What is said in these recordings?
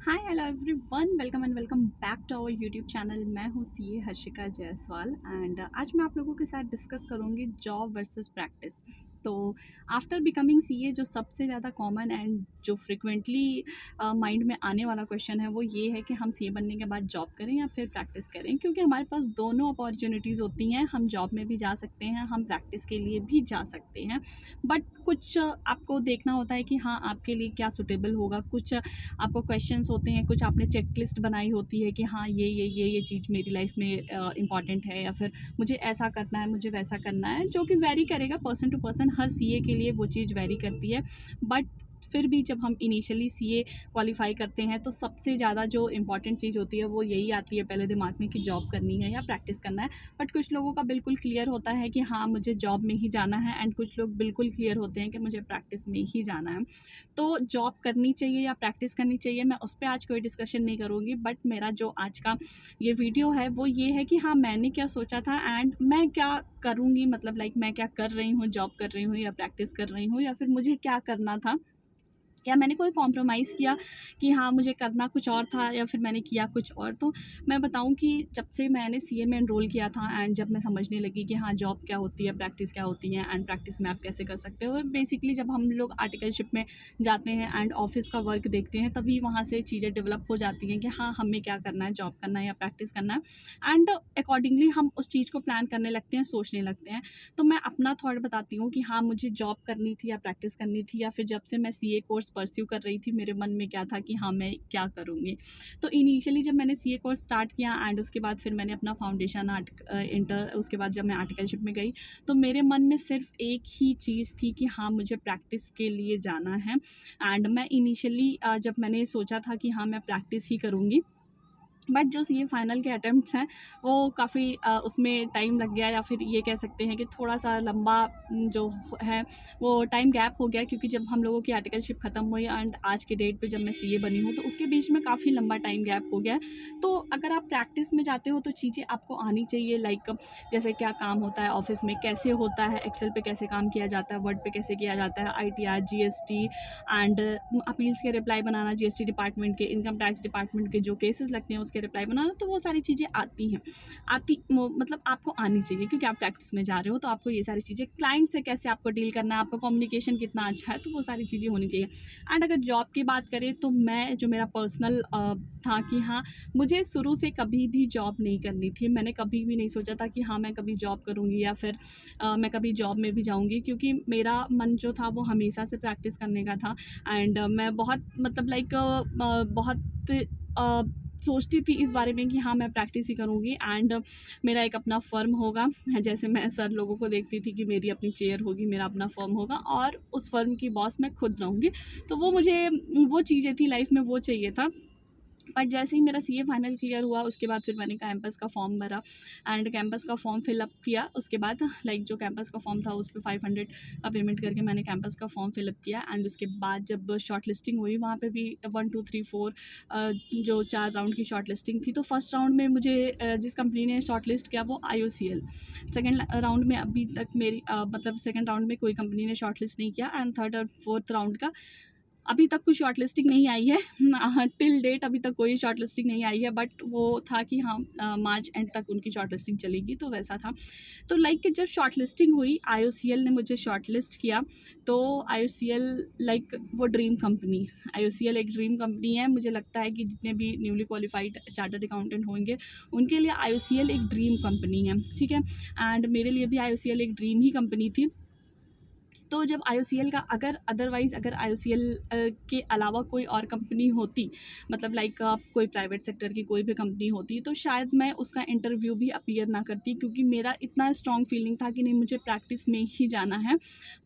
Hi hello everyone, welcome and welcome back to our YouTube channel. मैं हूँ CA Harshika Jaiswal and आज मैं आप लोगों के साथ डिस्कस करूँगी जॉब वर्सेस प्रैक्टिस। तो आफ्टर बिकमिंग सीए जो सबसे ज़्यादा कॉमन एंड जो फ्रिक्वेंटली माइंड में आने वाला क्वेश्चन है वो ये है कि हम सीए बनने के बाद जॉब करें या फिर प्रैक्टिस करें, क्योंकि हमारे पास दोनों अपॉर्चुनिटीज़ होती हैं। हम जॉब में भी जा सकते हैं, हम प्रैक्टिस के लिए भी जा सकते हैं, बट कुछ आपको देखना होता है कि हाँ आपके लिए क्या सूटेबल होगा। कुछ आपको क्वेश्चंस होते हैं, कुछ आपने चेकलिस्ट बनाई होती है कि हाँ ये चीज़ मेरी लाइफ में इम्पॉर्टेंट है, या फिर मुझे ऐसा करना है, मुझे वैसा करना है, जो कि वेरी करेगा पर्सन टू पर्सन। हर सीए के लिए वो चीज़ वेरी करती है, बट फिर भी जब हम इनिशियली सीए क्वालिफाई करते हैं तो सबसे ज़्यादा जो इम्पॉर्टेंट चीज़ होती है वो यही आती है पहले दिमाग में कि जॉब करनी है या प्रैक्टिस करना है। बट कुछ लोगों का बिल्कुल क्लियर होता है कि हाँ मुझे जॉब में ही जाना है, एंड कुछ लोग बिल्कुल क्लियर होते हैं कि मुझे प्रैक्टिस में ही जाना है। तो जॉब करनी चाहिए या प्रैक्टिस करनी चाहिए, मैं उस पर आज कोई डिस्कशन नहीं करूँगी। बट मेरा जो आज का ये वीडियो है वो ये है कि हाँ मैंने क्या सोचा था एंड मैं क्या करूँगी, मतलब लाइक मैं क्या कर रही हूँ, जॉब कर रही हूँ या प्रैक्टिस कर रही हूँ, या फिर मुझे क्या करना था, या मैंने कोई कॉम्प्रोमाइज़ किया कि हाँ मुझे करना कुछ और था या फिर मैंने किया कुछ और। तो मैं बताऊँ कि जब से मैंने सीए में एनरोल किया था एंड जब मैं समझने लगी कि हाँ जॉब क्या होती है, प्रैक्टिस क्या होती है एंड प्रैक्टिस में आप कैसे कर सकते हो, बेसिकली जब हम लोग आर्टिकलशिप में जाते हैं एंड ऑफिस का वर्क देखते हैं तभी वहाँ से चीज़ें डेवलप हो जाती हैं कि हाँ हमें क्या करना है, जॉब करना है या प्रैक्टिस करना है, एंड अकॉर्डिंगली हम उस चीज़ को प्लान करने लगते हैं, सोचने लगते हैं। तो मैं अपना थॉट बताती हूँ कि हाँ मुझे जॉब करनी थी या प्रैक्टिस करनी थी, या फिर जब से मैं सीए कोर्स परस्यू कर रही थी मेरे मन में क्या था कि हाँ मैं क्या करूँगी। तो इनिशियली जब मैंने सीए कोर्स स्टार्ट किया एंड उसके बाद फिर मैंने अपना फाउंडेशन इंटर, उसके बाद जब मैं आर्टिकलशिप में गई तो मेरे मन में सिर्फ एक ही चीज़ थी कि हाँ मुझे प्रैक्टिस के लिए जाना है। एंड मैं इनिशियली जब मैंने सोचा था कि हाँ मैं प्रैक्टिस ही करूँगी, बट जो सीए फाइनल के अटेम्प्ट्स हैं वो काफ़ी उसमें टाइम लग गया, या फिर ये कह सकते हैं कि थोड़ा-सा लंबा जो है वो टाइम गैप हो गया, क्योंकि जब हम लोगों की आर्टिकलशिप ख़त्म हुई एंड आज के डेट पे जब मैं सीए बनी हूँ तो उसके बीच में काफ़ी लंबा टाइम गैप हो गया है। तो अगर आप प्रैक्टिस में जाते हो तो चीज़ें आपको आनी चाहिए, लाइक जैसे क्या काम होता है ऑफ़िस में, कैसे होता है, एक्सेल पे कैसे काम किया जाता है, वर्ड पे कैसे किया जाता है, आईटीआर, जीएसटी एंड अपील्स के रिप्लाई बनाना, जीएसटी डिपार्टमेंट के, इनकम टैक्स डिपार्टमेंट के जो केसेस लगते हैं उसके रिप्लाई बनाना, तो वो सारी चीज़ें आती हैं। मतलब आपको आनी चाहिए, क्योंकि आप प्रैक्टिस में जा रहे हो तो आपको ये सारी चीज़ें, क्लाइंट से कैसे आपको डील करना है, आपका कम्युनिकेशन कितना अच्छा है, तो वो सारी चीज़ें होनी चाहिए। एंड अगर जॉब की बात करें तो मैं जो मेरा पर्सनल था कि हाँ मुझे शुरू से कभी भी जॉब नहीं करनी थी। मैंने कभी भी नहीं सोचा था कि हाँ मैं कभी जॉब करूँगी या फिर मैं कभी जॉब में भी जाऊँगी, क्योंकि मेरा मन जो था वो हमेशा से प्रैक्टिस करने का था। एंड मैं बहुत मतलब लाइक बहुत अ, सोचती थी इस बारे में कि हाँ मैं प्रैक्टिस ही करूँगी एंड मेरा एक अपना फ़र्म होगा। जैसे मैं सर लोगों को देखती थी कि मेरी अपनी चेयर होगी, मेरा अपना फ़र्म होगा और उस फ़र्म की बॉस मैं खुद रहूँगी। तो वो मुझे वो चीज़ें थी लाइफ़ में, वो चाहिए था। बट जैसे ही मेरा सीए फाइनल क्लियर हुआ उसके बाद फिर मैंने कैंपस का फॉर्म भरा एंड कैंपस का फॉर्म फिलअप किया। उसके बाद लाइक जो कैंपस का फॉर्म था उस पर 500 का पेमेंट करके मैंने कैंपस का फॉर्म फिलअप किया। एंड उसके बाद जब शॉर्ट लिस्टिंग हुई वहाँ पे भी 1 2 3 4 जो 4 राउंड की शॉर्ट लिस्टिंग थी। तो फर्स्ट राउंड में मुझे जिस कंपनी ने शॉर्ट लिस्ट किया वो IOCL। सेकेंड राउंड में अभी तक मेरी मतलब सेकेंड राउंड में कोई कंपनी ने शॉर्ट लिस्ट नहीं किया, एंड थर्ड और फोर्थ राउंड का अभी तक कोई शॉर्ट लिस्टिंग नहीं आई है। टिल डेट अभी तक कोई शॉर्ट लिस्टिंग नहीं आई है, बट वो था कि हाँ मार्च एंड तक उनकी शॉर्ट लिस्टिंग चलेगी, तो वैसा था। तो लाइक जब शॉर्ट लिस्टिंग हुई, IOCL ने मुझे शॉर्ट लिस्ट किया। तो IOCL लाइक वो ड्रीम कंपनी, IOCL एक ड्रीम कंपनी है। मुझे लगता है कि जितने भी न्यूली क्वालिफाइड चार्टर्ड अकाउंटेंट होंगे उनके लिए IOCL एक ड्रीम कंपनी है, ठीक है। एंड मेरे लिए भी IOCL एक ड्रीम ही कंपनी थी। तो जब IOCL का अगर IOCL के अलावा कोई और कंपनी होती, मतलब लाइक कोई प्राइवेट सेक्टर की कोई भी कंपनी होती, तो शायद मैं उसका इंटरव्यू भी अपीयर ना करती, क्योंकि मेरा इतना स्ट्रॉन्ग फीलिंग था कि नहीं मुझे प्रैक्टिस में ही जाना है।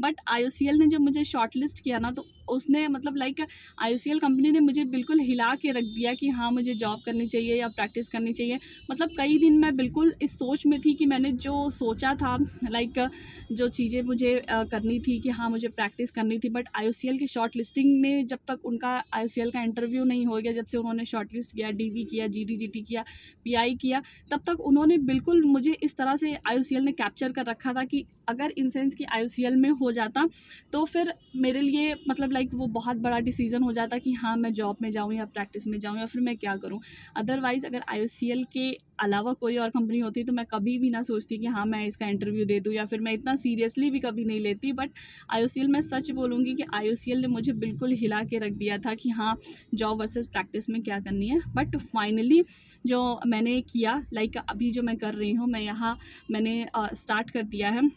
बट IOCL ने जब मुझे शॉर्ट लिस्ट किया ना, तो उसने मतलब लाइक IOCL कंपनी ने मुझे बिल्कुल हिला के रख दिया कि हाँ मुझे जॉब करनी चाहिए या प्रैक्टिस करनी चाहिए। मतलब कई दिन मैं बिल्कुल इस सोच में थी कि मैंने जो सोचा था, लाइक जो चीज़ें मुझे करनी थी कि हाँ मुझे प्रैक्टिस करनी थी, बट IOCL की शॉर्ट लिस्टिंग ने जब तक उनका IOCL का इंटरव्यू नहीं हो गया, जब से उन्होंने शॉर्ट लिस्ट किया, DV किया, GDGT किया, PI किया, तब तक उन्होंने बिल्कुल मुझे इस तरह से IOCL ने कैप्चर कर रखा था कि अगर इन सेंस कि IOCL में हो जाता तो फिर मेरे लिए मतलब मतलब लाइक वो बहुत बड़ा डिसीज़न हो जाता कि हाँ मैं जॉब में जाऊँ या प्रैक्टिस में जाऊँ या फिर मैं क्या करूँ। अदरवाइज़ अगर IOCL के अलावा कोई और कंपनी होती तो मैं कभी भी ना सोचती कि हाँ मैं इसका इंटरव्यू दे दूँ, या फिर मैं इतना सीरियसली भी कभी नहीं लेती। बट IOCL, मैं सच बोलूँगी कि IOCL ने मुझे बिल्कुल हिला के रख दिया था कि हाँ जॉब वर्सेस प्रैक्टिस में क्या करनी है। बट फाइनली जो मैंने किया, लाइक अभी जो मैं कर रही हूँ, मैं यहाँ मैंने स्टार्ट कर दिया है।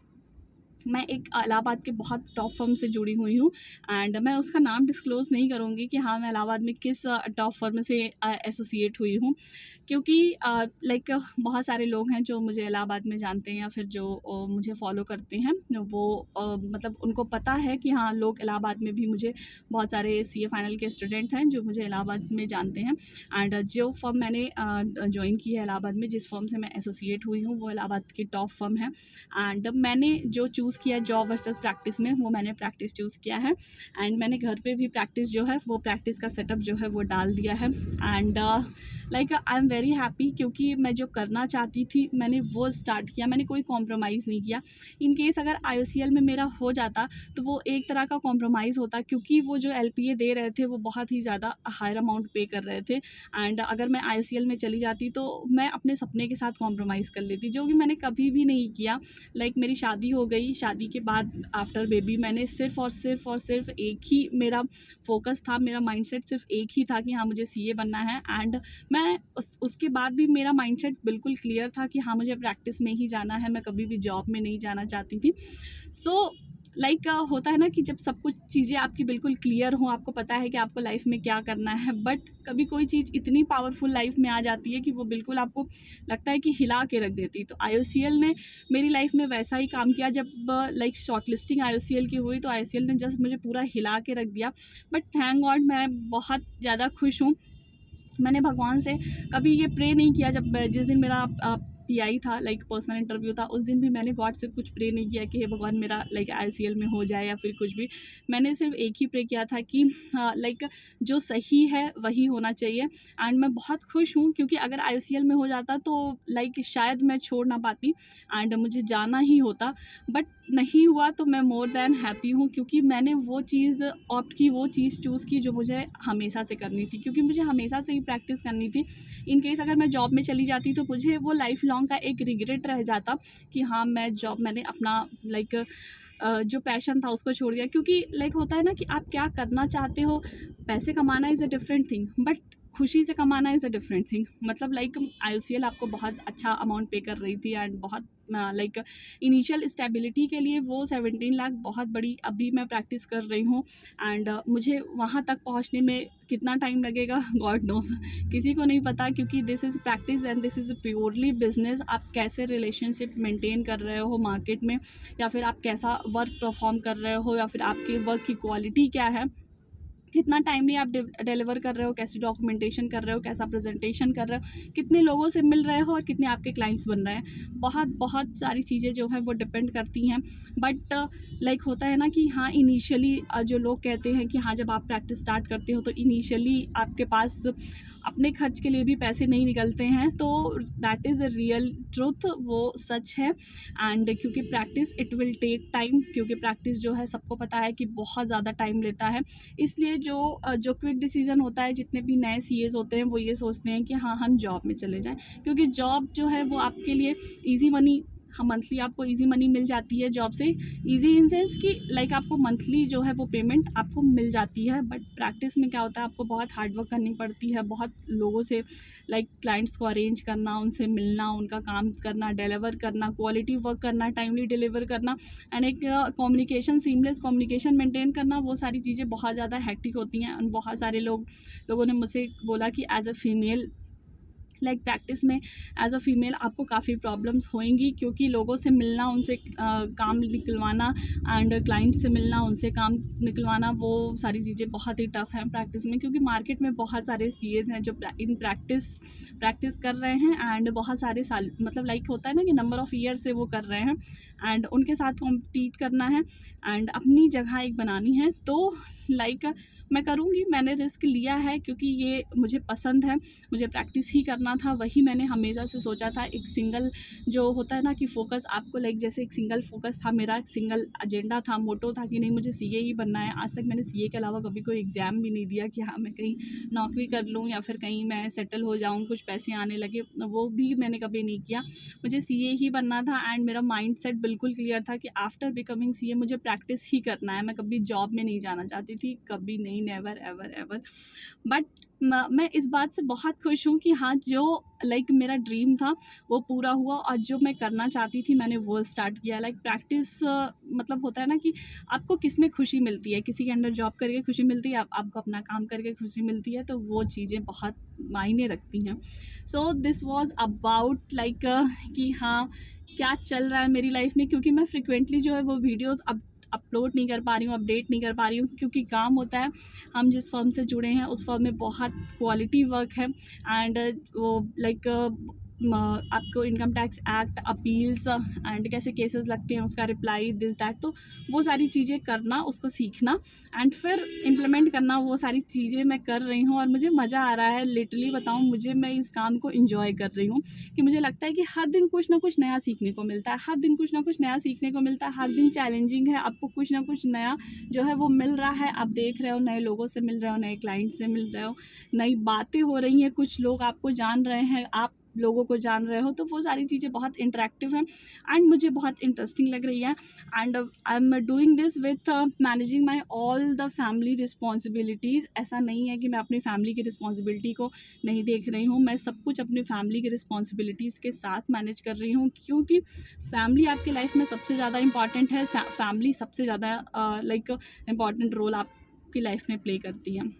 मैं एक इलाहाबाद के बहुत टॉप फर्म से जुड़ी हुई हूँ, एंड मैं उसका नाम डिस्क्लोज़ नहीं करूँगी कि हाँ मैं इलाहाबाद में किस टॉप फर्म से एसोसिएट हुई हूँ, क्योंकि लाइक बहुत सारे लोग हैं जो मुझे इलाहाबाद में जानते हैं या फिर जो मुझे फॉलो करते हैं, वो मतलब उनको पता है कि हाँ लोग इलाहाबाद में भी, मुझे बहुत सारे CA फाइनल के स्टूडेंट हैं जो मुझे इलाहाबाद में जानते हैं। एंड जो फर्म मैंने ज्वाइन की है इलाहाबाद में, जिस फर्म से मैं एसोसिएट हुई हूँ, वो इलाहाबाद की टॉप फर्म है। एंड मैंने जो चूज़ किया जॉब वर्सेस प्रैक्टिस में, वो मैंने प्रैक्टिस चूज़ किया है। एंड मैंने घर पे भी प्रैक्टिस जो है, वो प्रैक्टिस का सेटअप जो है वो डाल दिया है। And like I am very happy, क्योंकि मैं जो करना चाहती थी मैंने वो स्टार्ट किया, मैंने कोई कॉम्प्रोमाइज़ नहीं किया। इन केस अगर IOCL में मेरा हो जाता तो वो एक तरह का कॉम्प्रोमाइज़ होता, क्योंकि वो जो LPA दे रहे थे वो बहुत ही ज़्यादा हायर अमाउंट पे कर रहे थे। एंड अगर मैं IOCL में चली जाती तो मैं अपने सपने के साथ कॉम्प्रोमाइज़ कर लेती, जो कि मैंने कभी भी नहीं किया। लाइक मेरी शादी हो गई, शादी के बाद आफ्टर बेबी मैंने सिर्फ़ और सिर्फ एक ही मेरा फ़ोकस था, मेरा माइंडसेट सिर्फ एक ही था कि हाँ मुझे CA बनना है। एंड मैं उसके बाद भी मेरा माइंडसेट बिल्कुल क्लियर था कि हाँ मुझे प्रैक्टिस में ही जाना है, मैं कभी भी जॉब में नहीं जाना चाहती थी। सो लाइक होता है ना कि जब सब कुछ चीज़ें आपकी बिल्कुल क्लियर हों, आपको पता है कि आपको लाइफ में क्या करना है, बट कभी कोई चीज़ इतनी पावरफुल लाइफ में आ जाती है कि वो बिल्कुल आपको लगता है कि हिला के रख देती। तो IOCL ने मेरी लाइफ में वैसा ही काम किया। जब लाइक शॉर्ट लिस्टिंग IOCL की हुई तो IOCL ने जस्ट मुझे पूरा हिला के रख दिया। बट थैंक गॉड मैं बहुत ज़्यादा खुश हूँ। मैंने भगवान से कभी ये प्रे नहीं किया। जब जिस दिन मेरा PI था, लाइक पर्सनल इंटरव्यू था, उस दिन भी मैंने गॉड से कुछ प्रे नहीं किया कि हे भगवान मेरा लाइक IOCL में हो जाए या फिर कुछ भी। मैंने सिर्फ एक ही प्रे किया था कि लाइक जो सही है वही होना चाहिए। एंड मैं बहुत खुश हूँ, क्योंकि अगर IOCL में हो जाता तो लाइक शायद मैं छोड़ ना पाती एंड मुझे जाना ही होता। बट नहीं हुआ तो मैं मोर देन हैप्पी हूँ, क्योंकि मैंने वो चीज़ ऑप्ट की, वो चीज़ चूज़ की जो मुझे हमेशा से करनी थी, क्योंकि मुझे हमेशा से ही प्रैक्टिस करनी थी। इन केस अगर मैं जॉब में चली जाती तो मुझे वो लाइफ लॉन्ग का एक रिग्रेट रह जाता कि हाँ मैंने अपना लाइक जो पैशन था उसको छोड़ दिया। क्योंकि लाइक होता है ना कि आप क्या करना चाहते हो, पैसे कमाना is a different thing, but खुशी से कमाना इज़ अ डिफरेंट थिंग। मतलब लाइक IOCL आपको बहुत अच्छा अमाउंट पे कर रही थी एंड बहुत लाइक इनिशियल स्टेबिलिटी के लिए वो 17 लाख बहुत बड़ी। अभी मैं प्रैक्टिस कर रही हूँ एंड मुझे वहाँ तक पहुँचने में कितना टाइम लगेगा गॉड नोस, किसी को नहीं पता, क्योंकि this is practice and this is purely business. आप कैसे रिलेशनशिप मेंटेन कर रहे हो मार्केट में, या फिर आप कैसा वर्क परफॉर्म कर रहे हो, या फिर आपके वर्क की क्वालिटी क्या है, कितना टाइमली आप डिलीवर कर रहे हो, कैसी डॉक्यूमेंटेशन कर रहे हो, कैसा प्रेजेंटेशन कर रहे हो, कितने लोगों से मिल रहे हो और कितने आपके क्लाइंट्स बन रहे हैं। बहुत बहुत सारी चीज़ें जो हैं वो डिपेंड करती हैं। बट लाइक होता है ना कि हाँ इनिशियली जो लोग कहते हैं कि हाँ जब आप प्रैक्टिस स्टार्ट करते हो तो इनिशियली आपके पास अपने खर्च के लिए भी पैसे नहीं निकलते हैं, तो that is a real truth, वो सच है। एंड क्योंकि practice it will take time, क्योंकि प्रैक्टिस जो है सबको पता है कि बहुत ज़्यादा टाइम लेता है। इसलिए जो क्विक डिसीजन होता है, जितने भी नए CAs होते हैं वो ये सोचते हैं कि हाँ हम जॉब में चले जाएं, क्योंकि जॉब जो है वो आपके लिए ईजी मनी, हाँ मंथली आपको ईजी मनी मिल जाती है जॉब से। ईजी इन सेंस कि लाइक आपको मंथली जो है वो पेमेंट आपको मिल जाती है। बट प्रैक्टिस में क्या होता है, आपको बहुत हार्ड वर्क करनी पड़ती है, बहुत लोगों से लाइक क्लाइंट्स को अरेंज करना, उनसे मिलना, उनका काम करना, डिलीवर करना, क्वालिटी वर्क करना, टाइमली डिलीवर करना, एंड एक कम्युनिकेशन, सीमलेस कम्युनिकेशन मेंटेन करना। वो सारी चीज़ें बहुत ज़्यादा हेक्टिक होती हैं। और बहुत सारे लोगों ने मुझसे बोला कि as a female like practice में एज अ फीमेल आपको काफ़ी प्रॉब्लम्स होएंगी, क्योंकि लोगों से मिलना, उनसे काम निकलवाना एंड क्लाइंट से मिलना, उनसे काम निकलवाना, वो सारी चीज़ें बहुत ही टफ हैं प्रैक्टिस में। क्योंकि मार्केट में बहुत सारे CAs हैं जो इन प्रैक्टिस कर रहे हैं एंड बहुत सारे साल, मतलब लाइक होता है ना कि नंबर ऑफ़ ईयर से वो कर रहे हैं एंड उनके साथ कॉम्पीट करना है एंड अपनी जगह एक बनानी है। तो लाइक मैं करूँगी, मैंने रिस्क लिया है क्योंकि ये मुझे पसंद है, मुझे प्रैक्टिस ही करना था, वही मैंने हमेशा से सोचा था। एक सिंगल जो होता है ना कि फ़ोकस आपको लाइक जैसे एक सिंगल फ़ोकस था मेरा, एक सिंगल एजेंडा था, मोटो था कि नहीं मुझे सीए ही बनना है। आज तक मैंने सीए के अलावा कभी कोई एग्ज़ाम भी नहीं दिया कि हाँ, मैं कहीं नौकरी कर लूँ या फिर कहीं मैं सेटल हो जाऊँ, कुछ पैसे आने लगे, वो भी मैंने कभी नहीं किया। मुझे सीए ही बनना था एंड मेरा माइंडसेट बिल्कुल क्लियर था कि आफ्टर बिकमिंग सीए मुझे प्रैक्टिस ही करना है। मैं कभी जॉब में नहीं जाना चाहती थी, कभी नहीं, नेवर एवर एवर। बट मैं इस बात से बहुत खुश हूँ कि हाँ, जो लाइक मेरा ड्रीम था वो पूरा हुआ और जो मैं करना चाहती थी मैंने वो स्टार्ट किया। लाइक प्रैक्टिस मतलब होता है ना कि आपको किस में खुशी मिलती है, किसी के अंडर जॉब करके खुशी मिलती है, आपको अपना काम करके खुशी मिलती है, तो वो चीज़ें बहुत मायने रखती हैं। So this was about like कि हाँ, क्या चल रहा है मेरी लाइफ में, क्योंकि मैं फ्रिक्वेंटली जो है वो वीडियोज़ अब अपलोड नहीं कर पा रही हूँ, अपडेट नहीं कर पा रही हूँ, क्योंकि काम होता है। हम जिस फर्म से जुड़े हैं उस फर्म में बहुत क्वालिटी वर्क है एंड वो लाइक आपको income tax act, appeals and कैसे केसेस लगते हैं, उसका रिप्लाई, दिस दैट, तो वो सारी चीज़ें करना, उसको सीखना एंड फिर इम्प्लीमेंट करना, वो सारी चीज़ें मैं कर रही हूँ और मुझे मज़ा आ रहा है। लिटरली बताऊँ, मुझे, मैं इस काम को इन्जॉय कर रही हूँ कि मुझे लगता है कि हर दिन कुछ ना कुछ नया सीखने को मिलता है, हर दिन कुछ ना कुछ नया सीखने को मिलता है, हर दिन चैलेंजिंग है, आपको कुछ ना कुछ नया जो है वो मिल रहा है। आप देख रहे हो, नए लोगों से मिल रहे हो, नए क्लाइंट से मिल रहे हो, नई बातें हो रही हैं, कुछ लोग आपको जान रहे हैं, आप लोगों को जान रहे हो, तो वो सारी चीज़ें बहुत इंटरेक्टिव हैं एंड मुझे बहुत इंटरेस्टिंग लग रही है। And I am doing this with managing my all the family responsibilities. ऐसा नहीं है कि मैं अपनी फैमिली की रिस्पॉन्सिबिलिटी को नहीं देख रही हूँ, मैं सब कुछ अपनी फैमिली की रिस्पॉन्सिबिलिटीज़ के साथ मैनेज कर रही हूँ, क्योंकि फैमिली आपकी लाइफ में सबसे ज़्यादा इंपॉर्टेंट है। फैमिली सबसे ज़्यादा लाइक इम्पॉर्टेंट रोल आपकी लाइफ में प्ले करती है।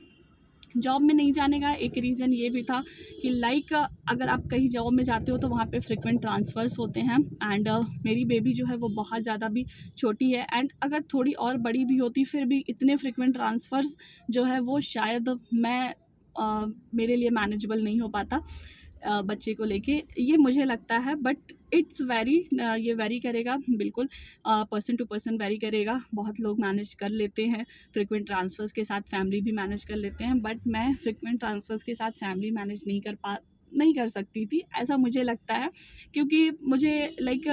जॉब में नहीं जाने का एक रीज़न ये भी था कि लाइक अगर आप कहीं जॉब में जाते हो तो वहाँ पे फ्रिक्वेंट ट्रांसफ़र्स होते हैं एंड मेरी बेबी जो है वो बहुत ज़्यादा भी छोटी है एंड अगर थोड़ी और बड़ी भी होती फिर भी इतने फ्रिक्वेंट ट्रांसफ़र्स जो है वो शायद मेरे लिए मैनेजेबल नहीं हो पाता बच्चे को लेके, ये मुझे लगता है। बट इट्स वेरी ये वेरी करेगा बिल्कुल, पर्सन टू पर्सन वेरी करेगा। बहुत लोग मैनेज कर लेते हैं फ्रिक्वेंट ट्रांसफ़र्स के साथ, फैमिली भी मैनेज कर लेते हैं, बट मैं फ्रिक्वेंट ट्रांसफ़र्स के साथ फैमिली मैनेज नहीं कर सकती थी, ऐसा मुझे लगता है। क्योंकि मुझे लाइक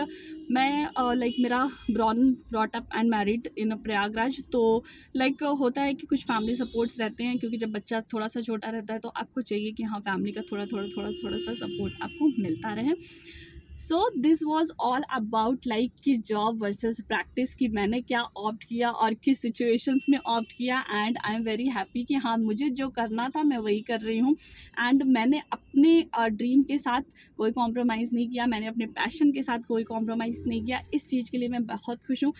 मैं लाइक मेरा brought up and married in Prayagraj, तो लाइक होता है कि कुछ फैमिली सपोर्ट्स रहते हैं, क्योंकि जब बच्चा थोड़ा सा छोटा रहता है तो आपको चाहिए कि हाँ, फैमिली का थोड़ा सा सपोर्ट आपको मिलता रहे। So this was all about like कि जॉब वर्सेस प्रैक्टिस, कि मैंने क्या ऑप्ट किया और किस सिचुएशंस में ऑप्ट किया and I am very happy कि हाँ, मुझे जो करना था मैं वही कर रही हूँ एंड मैंने अपने ड्रीम के साथ कोई कॉम्प्रोमाइज़ नहीं किया, मैंने अपने पैशन के साथ कोई कॉम्प्रोमाइज़ नहीं किया। इस चीज़ के लिए मैं बहुत खुश हूँ।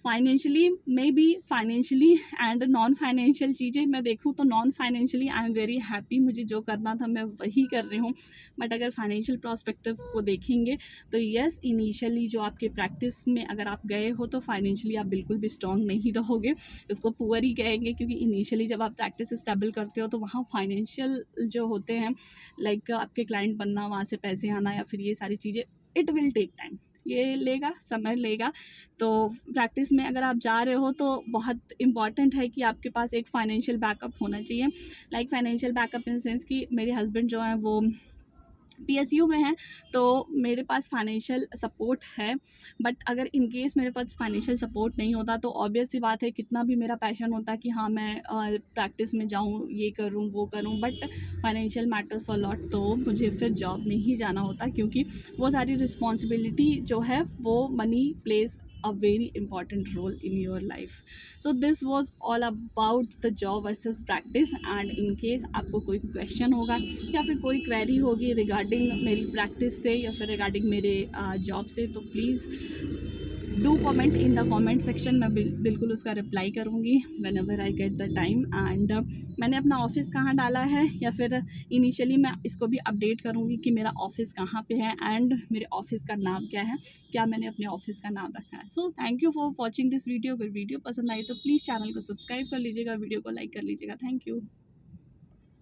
Financially, may be financially and non financial चीज़ें मैं देखूँ तो non financially I am very happy, मुझे जो करना था मैं वही कर रही हूँ। बट अगर फाइनेंशियल प्रोस्पेक्टिव को देखेंगे तो यस, इनिशियली जो आपके प्रैक्टिस में अगर आप गए हो तो फाइनेंशियली आप बिल्कुल भी स्ट्रॉन्ग नहीं रहोगे, इसको पुअर ही कहेंगे, क्योंकि इनिशियली जब आप प्रैक्टिस स्टेबल करते हो तो वहाँ फाइनेंशियल जो होते हैं लाइक आपके क्लाइंट बनना, वहाँ से पैसे आना या फिर ये सारी चीज़ें, इट विल टेक टाइम, ये लेगा, समय लेगा। तो प्रैक्टिस में अगर आप जा रहे हो तो बहुत इम्पॉर्टेंट है कि आपके पास एक फाइनेंशियल बैकअप होना चाहिए। Like financial backup in sense कि मेरे हस्बैंड जो हैं वो पीएसयू में हैं, तो मेरे पास फाइनेंशियल सपोर्ट है। बट अगर इन केस मेरे पास फाइनेंशियल सपोर्ट नहीं होता तो ऑब्वियस सी बात है, कितना भी मेरा पैशन होता कि हाँ, मैं प्रैक्टिस में जाऊँ, ये करूँ, वो करूँ, but financial matters a lot, तो मुझे फिर जॉब में ही जाना होता, क्योंकि वो सारी रिस्पॉन्सिबिलिटी जो है वो money plays a very important role in your life. So this was all about the job versus practice and in case आपको कोई क्वेश्चन होगा या फिर कोई क्वेरी होगी रिगार्डिंग मेरी प्रैक्टिस से या फिर रिगार्डिंग मेरे जॉब से, तो please do comment in the comment section. मैं बिल्कुल उसका रिप्लाई करूँगी when ever I get the time. And मैंने अपना ऑफिस कहाँ डाला है या फिर इनिशियली मैं इसको भी अपडेट करूँगी कि मेरा ऑफिस कहाँ पे है एंड मेरे ऑफिस का नाम क्या है, क्या मैंने अपने ऑफिस का नाम रखा है। So thank you for watching this video. अगर वीडियो पसंद आई तो प्लीज़ चैनल को सब्सक्राइब कर लीजिएगा, वीडियो को लाइक कर लीजिएगा। Thank you.